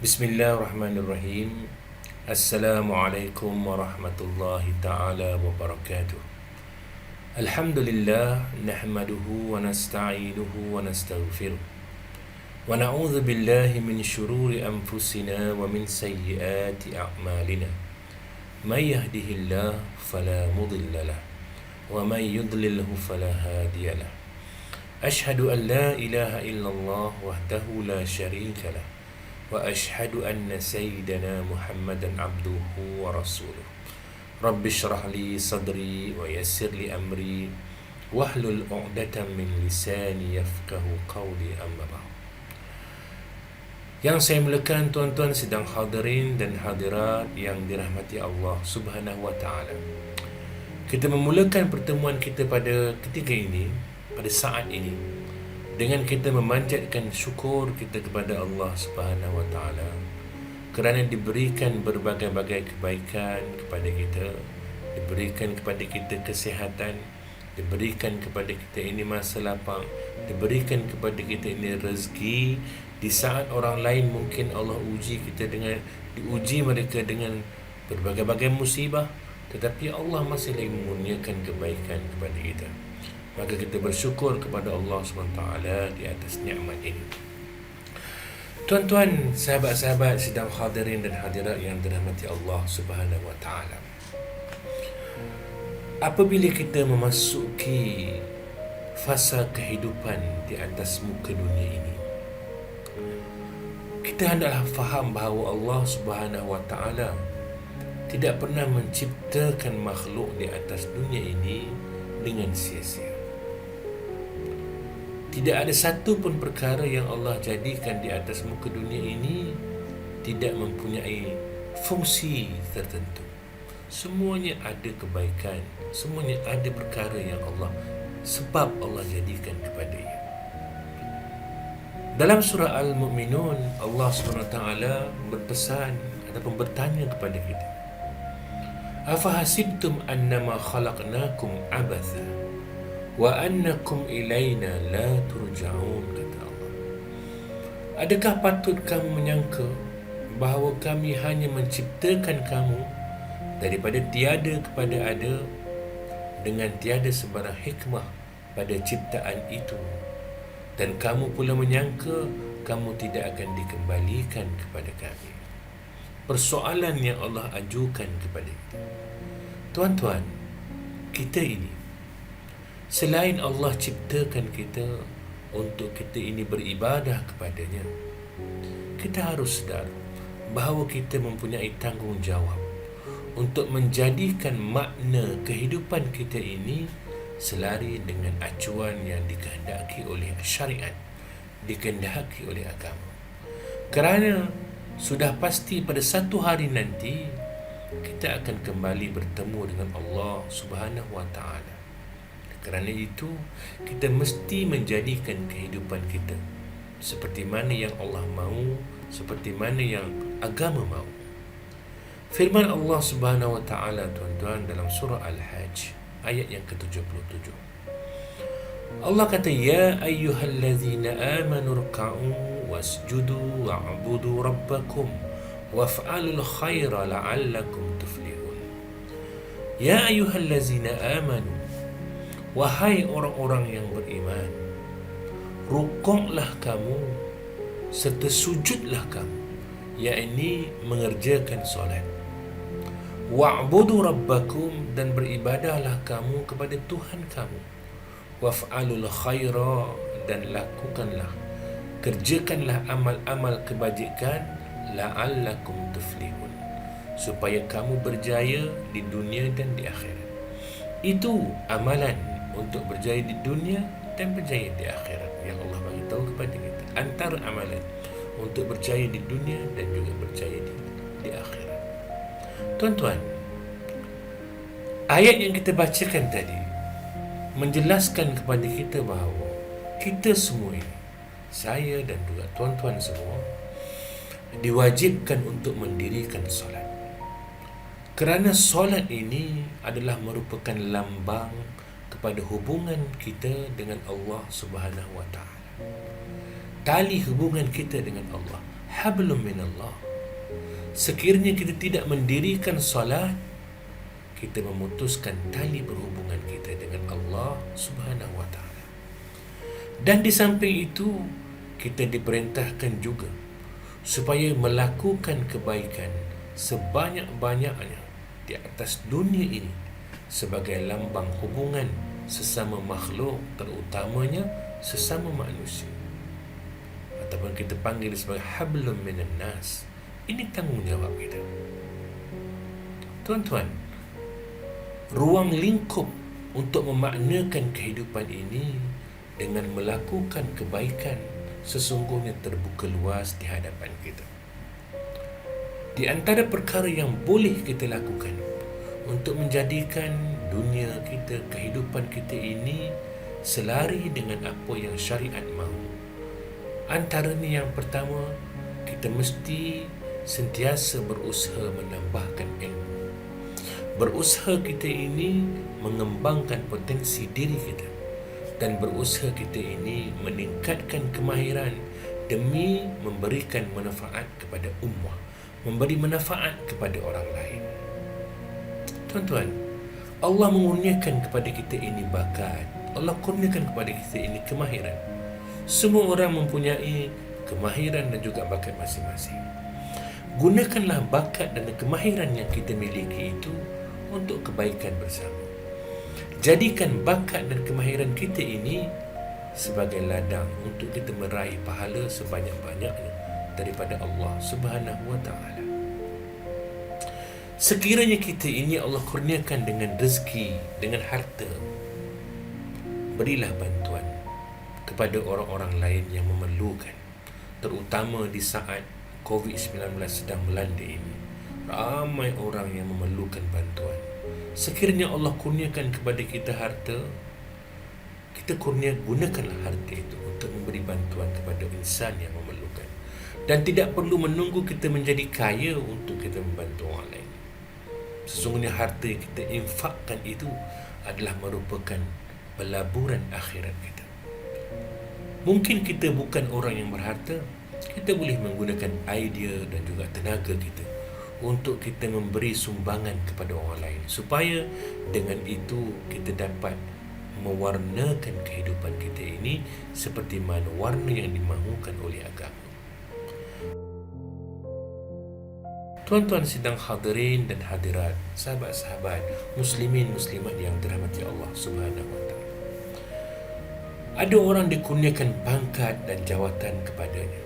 Bismillahirrahmanirrahim. Assalamualaikum warahmatullahi ta'ala wabarakatuh. Alhamdulillah, nahmaduhu wa nasta'inuhu wa nastaghfiruh. Wa na'udzu billahi min syururi anfusina wa min sayyiati a'malina. May yahdihillahu fala mudilla lahu wa may yudlilhu fala hadiya lahu. Ashhadu an la ilaha illallah wahdahu la syarika lahu wa ashhadu anna sayyidana Muhammadan abduhu wa rasuluh. Rabbi shrah li sadri wa yassir li amri wahlul 'uqdatam min lisani yafqahu qawli, amma ba'd. Yang saya muliakan tuan-tuan sedang hadirin dan hadirat yang dirahmati Allah Subhanahu wa taala. Kita memulakan pertemuan kita pada ketika ini, pada saat ini, dengan kita memanjatkan syukur kita kepada Allah Subhanahu wa taala kerana diberikan berbagai-bagai kebaikan kepada kita, diberikan kepada kita kesihatan, diberikan kepada kita ini masa lapang, diberikan kepada kita ini rezeki di saat orang lain mungkin Allah uji kita dengan diuji mereka dengan berbagai-bagai musibah, tetapi Allah masih lagi mengurniakan kebaikan kepada kita. Maka kita bersyukur kepada Allah SWT di atas nikmat ini. Tuan-tuan, sahabat-sahabat sedang hadirin dan hadirat yang dirahmati Allah Subhanahu wa taala. Apabila kita memasuki fasa kehidupan di atas muka dunia ini, kita hendaklah faham bahawa Allah Subhanahu wa taala tidak pernah menciptakan makhluk di atas dunia ini dengan sia-sia. Tidak ada satu pun perkara yang Allah jadikan di atas muka dunia ini tidak mempunyai fungsi tertentu. Semuanya ada kebaikan, semuanya ada perkara yang sebab Allah jadikan kepadanya. Dalam surah Al-Mu'minun, Allah SWT berpesan ataupun bertanya kepada kita, Afahasibtum annama khalaqnakum abatha wa annakum ilayna la turja'un, kata Allah. Adakah patut kamu menyangka bahawa kami hanya menciptakan kamu daripada tiada kepada ada dengan tiada sebarang hikmah pada ciptaan itu, dan kamu pula menyangka kamu tidak akan dikembalikan kepada kami? Persoalan yang Allah ajukan kepada kita. Tuan-tuan, kita ini selain Allah ciptakan kita untuk kita ini beribadah kepadanya, kita harus sedar bahawa kita mempunyai tanggungjawab untuk menjadikan makna kehidupan kita ini selari dengan acuan yang dikehendaki oleh syariat, dikehendaki oleh agama. Kerana sudah pasti pada satu hari nanti kita akan kembali bertemu dengan Allah Subhanahu wa taala. Kerana itu, kita mesti menjadikan kehidupan kita seperti mana yang Allah mahu, seperti mana yang agama mahu. Firman Allah Subhanahu wa taala, tuan-tuan, dalam surah Al-Hajj ayat yang ke-77. Allah kata, Ya ayyuhallazina amanu ruk'u wasjudu wa'budu rabbakum waf'alul khaira la'allakum tuflihun. Ya ayyuhallazina amanu, wahai orang-orang yang beriman, rukuklah kamu serta sujudlah kamu, yakni mengerjakan solat. Wa'budu rabbakum, dan beribadahlah kamu kepada Tuhan kamu. Waf'alul khaira, dan lakukanlah, kerjakanlah amal-amal kebajikan, la'allakum tuflihun, supaya kamu berjaya di dunia dan di akhirat. Itu amalan untuk berjaya di dunia dan berjaya di akhirat yang Allah bagi tahu kepada kita. Antara amalan untuk berjaya di dunia dan juga berjaya di akhirat. Tuan-tuan, ayat yang kita bacakan tadi menjelaskan kepada kita bahawa kita semua ini, saya dan juga tuan-tuan semua, diwajibkan untuk mendirikan solat. Kerana solat ini adalah merupakan lambang kepada hubungan kita dengan Allah Subhanahu wa taala. Tali hubungan kita dengan Allah hablum minallah. Sekiranya kita tidak mendirikan solat, kita memutuskan tali berhubungan kita dengan Allah Subhanahu wa taala. Dan di samping itu, kita diperintahkan juga supaya melakukan kebaikan sebanyak-banyaknya di atas dunia ini sebagai lambang hubungan sesama makhluk, terutamanya sesama manusia, ataupun kita panggil sebagai hablum minan nas. Ini tanggungjawab kita. Tuan-tuan, ruang lingkup untuk memaknakan kehidupan ini dengan melakukan kebaikan sesungguhnya terbuka luas di hadapan kita. Di antara perkara yang boleh kita lakukan untuk menjadikan dunia kita, kehidupan kita ini selari dengan apa yang syariat mahu, antaranya yang pertama, kita mesti sentiasa berusaha menambahkan ilmu. Berusaha kita ini mengembangkan potensi diri kita, dan berusaha kita ini meningkatkan kemahiran demi memberikan manfaat kepada ummah, memberi manfaat kepada orang lain. Tuan-tuan, Allah mengurniakan kepada kita ini bakat, Allah kurniakan kepada kita ini kemahiran. Semua orang mempunyai kemahiran dan juga bakat masing-masing. Gunakanlah bakat dan kemahiran yang kita miliki itu untuk kebaikan bersama. Jadikan bakat dan kemahiran kita ini sebagai ladang untuk kita meraih pahala sebanyak-banyaknya daripada Allah Subhanahu wa taala. Sekiranya kita ini Allah kurniakan dengan rezeki, dengan harta, berilah bantuan kepada orang-orang lain yang memerlukan, terutama di saat COVID-19 sedang melanda ini. Ramai orang yang memerlukan bantuan. Sekiranya Allah kurniakan kepada kita harta, kita gunakanlah harta itu untuk memberi bantuan kepada insan yang memerlukan. Dan tidak perlu menunggu kita menjadi kaya untuk kita membantu orang lain. Sesungguhnya harta yang kita infakkan itu adalah merupakan pelaburan akhirat kita. Mungkin kita bukan orang yang berharta, kita boleh menggunakan idea dan juga tenaga kita untuk kita memberi sumbangan kepada orang lain, supaya dengan itu kita dapat mewarnakan kehidupan kita ini seperti mana warna yang dimahukan oleh agama. Tuan-tuan sidang hadirin dan hadirat, sahabat-sahabat muslimin muslimat yang dirahmati Allah Subhanahu wa taala. Ada orang dikurniakan pangkat dan jawatan kepadanya.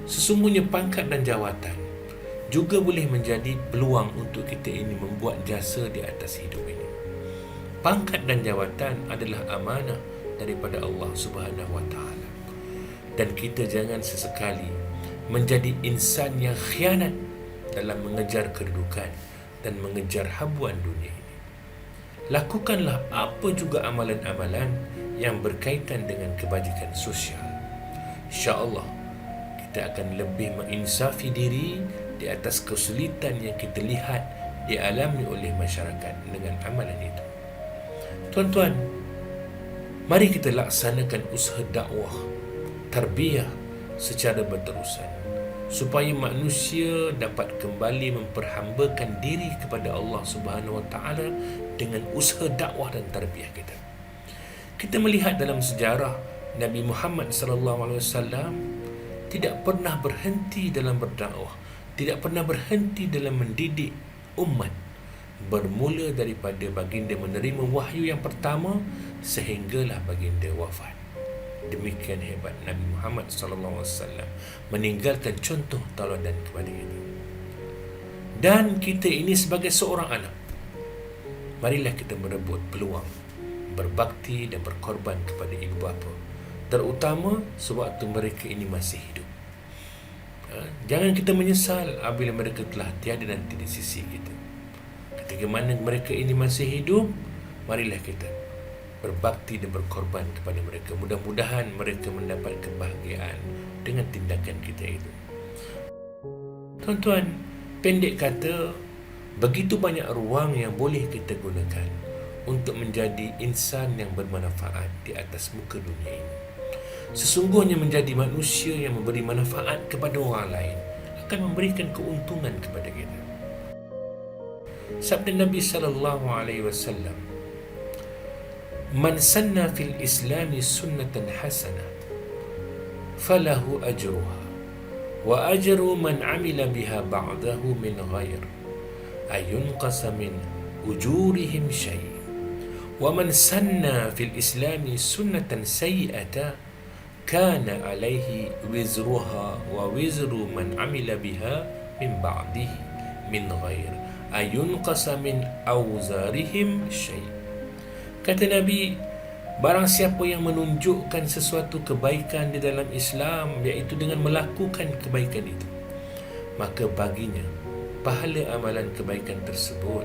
Sesungguhnya pangkat dan jawatan juga boleh menjadi peluang untuk kita ini membuat jasa di atas hidup ini. Pangkat dan jawatan adalah amanah daripada Allah Subhanahu wa taala. Dan kita jangan sesekali menjadi insan yang khianat dalam mengejar kedudukan dan mengejar habuan dunia ini. Lakukanlah apa juga amalan-amalan yang berkaitan dengan kebajikan sosial. InsyaAllah kita akan lebih menginsafi diri di atas kesulitan yang kita lihat dialami oleh masyarakat dengan amalan itu. Tuan-tuan, mari kita laksanakan usaha dakwah, tarbiyah secara berterusan, supaya manusia dapat kembali memperhambakan diri kepada Allah Subhanahu wa taala dengan usaha dakwah dan tarbiyah kita. Kita melihat dalam sejarah Nabi Muhammad sallallahu alaihi wasallam tidak pernah berhenti dalam berdakwah, tidak pernah berhenti dalam mendidik umat, bermula daripada baginda menerima wahyu yang pertama sehinggalah baginda wafat. Demikian hebat Nabi Muhammad sallallahu alaihi wasallam meninggalkan contoh tauladan kepada kita. Dan kita ini sebagai seorang anak, marilah kita merebut peluang berbakti dan berkorban kepada ibu bapa, terutama sewaktu mereka ini masih hidup. Jangan kita menyesal apabila mereka telah tiada nanti di sisi kita. Ketika mana mereka ini masih hidup, marilah kita berbakti dan berkorban kepada mereka. Mudah-mudahan mereka mendapat kebahagiaan dengan tindakan kita itu. Tuan-tuan, pendek kata, begitu banyak ruang yang boleh kita gunakan untuk menjadi insan yang bermanfaat di atas muka dunia ini. Sesungguhnya menjadi manusia yang memberi manfaat kepada orang lain akan memberikan keuntungan kepada kita. Sabda Nabi sallallahu alaihi wasallam, "Man sanna fil Islami sunnatan hasanah falahu ajruha wa ajru man amila biha ba'dahu min ghair ayunqasa min ujurihim syai' wa man sanna fil Islami sunnatan sayyi'atan kana alaihi wizruha wa wizru man amila biha min ba'dihi min ghair ayunqasa min awzarihim syai'." Kata Nabi, barang siapa yang menunjukkan sesuatu kebaikan di dalam Islam, iaitu dengan melakukan kebaikan itu, maka baginya pahala amalan kebaikan tersebut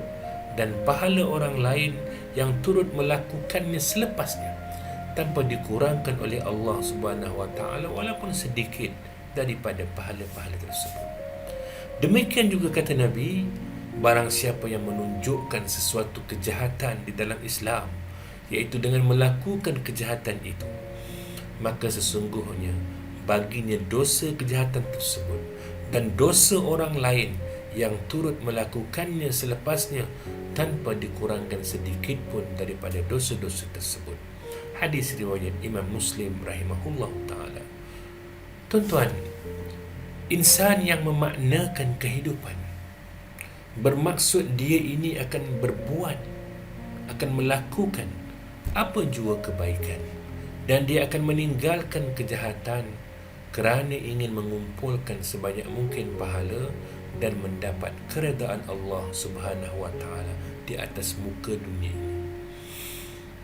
dan pahala orang lain yang turut melakukannya selepasnya, tanpa dikurangkan oleh Allah Subhanahu wa taala walaupun sedikit daripada pahala-pahala tersebut. Demikian juga kata Nabi, barang siapa yang menunjukkan sesuatu kejahatan di dalam Islam, iaitu dengan melakukan kejahatan itu, maka sesungguhnya baginya dosa kejahatan tersebut dan dosa orang lain yang turut melakukannya selepasnya tanpa dikurangkan sedikit pun daripada dosa-dosa tersebut. Hadis riwayat Imam Muslim rahimahullah ta'ala. Tuan-tuan, insan yang memaknakan kehidupan bermaksud dia ini akan berbuat, akan melakukan apa jua kebaikan, dan dia akan meninggalkan kejahatan kerana ingin mengumpulkan sebanyak mungkin pahala dan mendapat keredaan Allah Subhanahu wa taala di atas muka dunia ini.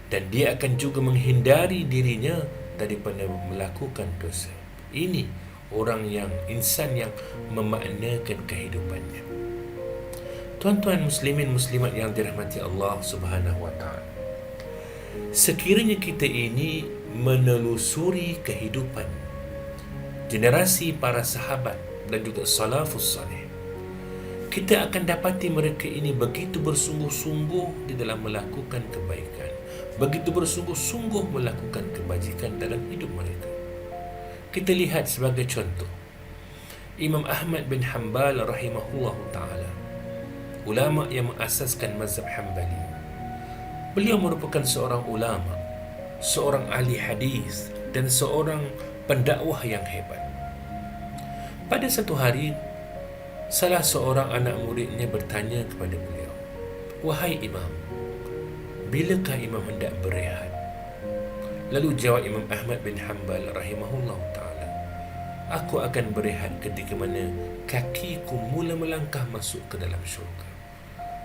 Dan dia akan juga menghindari dirinya daripada melakukan dosa. Ini orang yang, insan yang memaknakan kehidupannya. Tuan-tuan muslimin muslimat yang dirahmati Allah Subhanahu wa taala, sekiranya kita ini menelusuri kehidupan generasi para sahabat dan juga salafus salih, kita akan dapati mereka ini begitu bersungguh-sungguh di dalam melakukan kebaikan, begitu bersungguh-sungguh melakukan kebajikan dalam hidup mereka. Kita lihat sebagai contoh Imam Ahmad bin Hanbal rahimahullah ta'ala, ulama yang mengasaskan mazhab Hanbali. Beliau merupakan seorang ulama, seorang ahli hadis dan seorang pendakwah yang hebat. Pada satu hari, salah seorang anak muridnya bertanya kepada beliau, "Wahai Imam, bilakah Imam hendak berehat?" Lalu jawab Imam Ahmad bin Hanbal rahimahullah ta'ala, "Aku akan berehat ketika mana kakiku mula melangkah masuk ke dalam syurga."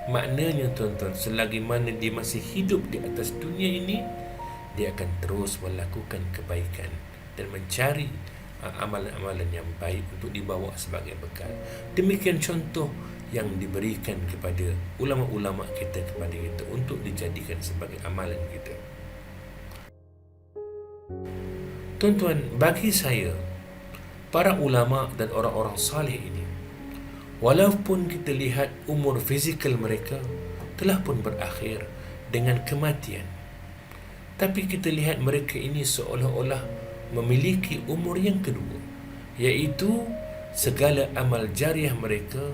Maknanya tuan-tuan, selagi mana dia masih hidup di atas dunia ini, dia akan terus melakukan kebaikan dan mencari amalan-amalan yang baik untuk dibawa sebagai bekal. Demikian contoh yang diberikan kepada ulama-ulama kita kepada kita untuk dijadikan sebagai amalan kita. Tuan-tuan, bagi saya, para ulama dan orang-orang salih ini, walaupun kita lihat umur fizikal mereka telah pun berakhir dengan kematian, tapi kita lihat mereka ini seolah-olah memiliki umur yang kedua, iaitu segala amal jariah mereka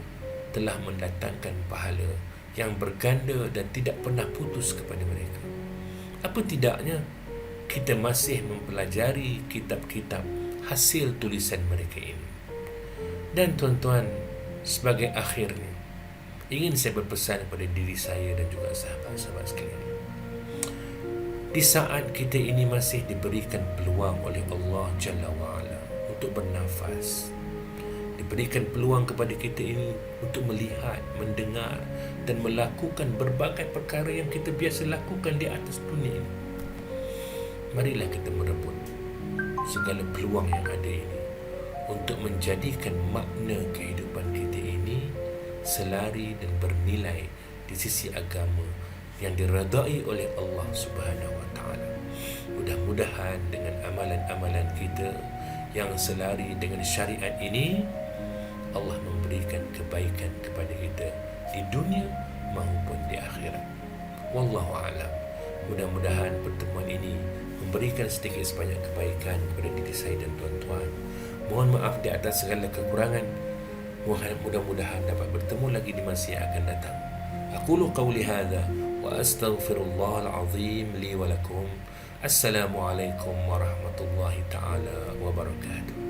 telah mendatangkan pahala yang berganda dan tidak pernah putus kepada mereka. Apa tidaknya kita masih mempelajari kitab-kitab hasil tulisan mereka ini. Dan tuan-tuan, sebagai akhirnya, ingin saya berpesan kepada diri saya dan juga sahabat-sahabat sekalian. Di saat kita ini masih diberikan peluang oleh Allah Jalla wa'ala untuk bernafas, diberikan peluang kepada kita ini untuk melihat, mendengar dan melakukan berbagai perkara yang kita biasa lakukan di atas dunia ini, marilah kita merebut segala peluang yang ada ini untuk menjadikan makna kehidupan kita ini selari dan bernilai di sisi agama yang diredai oleh Allah Subhanahu wa taala. Mudah-mudahan dengan amalan-amalan kita yang selari dengan syariat ini, Allah memberikan kebaikan kepada kita di dunia maupun di akhirat. Wallahu a'lam. Mudah-mudahan pertemuan ini memberikan sedikit sebanyak kebaikan kepada diri saya dan tuan-tuan. Mohon maaf di atas segala kekurangan. Mudah-mudahan dapat bertemu lagi di masa yang akan datang. Aqulu qawli hadha wa astaghfirullah al-azim li wa lakum. Assalamualaikum warahmatullahi taala wabarakatuh.